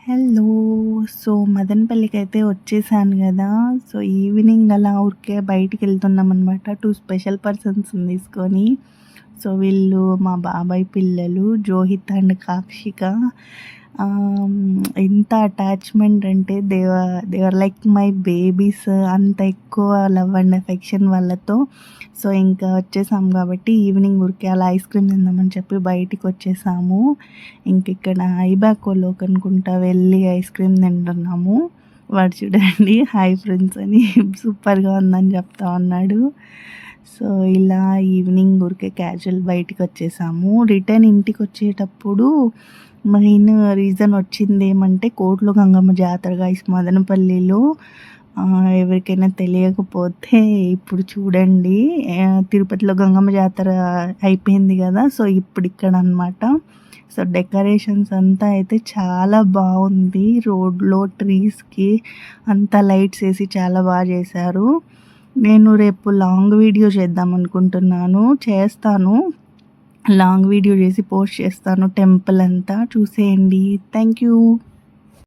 Hello. So, మదనపల్లికైతే వచ్చేసాను గదా! So, evening అలా ఊరికే బయటికెళ్తున్నామనమాట. 2 స్పెషల్ పర్సన్స్‌ని తీసుకొని. సో, వీళ్ళు మా బాబాయ్ పిల్లలు జోహిత్ అండ్ కాక్షిక. ఎంత అటాచ్‌మెంట్ అంటే they are like my babies. అంత ఎక్కువ లవ్ అండ్ ఎఫెక్షన్ వాళ్ళతో. సో, ఇంకా వచ్చేసాం కాబట్టి ఈవినింగ్ ఊరికే అలా ఐస్ క్రీమ్ తిందామని చెప్పి బయటికొచ్చేసాము. ఇంకిక్కడ ఐబాకోలో కనుకుంటా వెళ్ళి ఐస్ క్రీమ్ తింటున్నాము. వాడు చూడండి హాయ్ ఫ్రెండ్స్ అని సూపర్‌గా ఉందని చెప్తా ఉన్నాడు. సో, ఇలా ఈవినింగ్ ఊరికే క్యాజువల్ బయటికొచ్చేసాము. రిటర్న్ ఇంటికొచ్చేటప్పుడు మెయిన్ రీజన్ వచ్చిందేమంటే కోట్ల గంగమ్మ జాతర గైస్ మదనపల్లిలో. ఎవరికైనా తెలియకపోతే ఇప్పుడు చూడండి. తిరుపతిలో గంగమ్మ జాతర అయిపోయింది గదా! సో, ఇప్పుడిక్కడనమాట. సో, డెకరేషన్స్ అంతా అయితే చాలా బావుంది. రోడ్‌లో ట్రీస్‌కి అంతా లైట్స్ ఏసి చాలా చేశారు. నేను రేపు లాంగ్ వీడియో చేద్దామనుకుంటున్నాను. చేస్తాను. లాంగ్ వీడియో చేసి పోస్ట్ చేస్తాను టెంపుల్ అంతా. చూసేయండి. Thank you.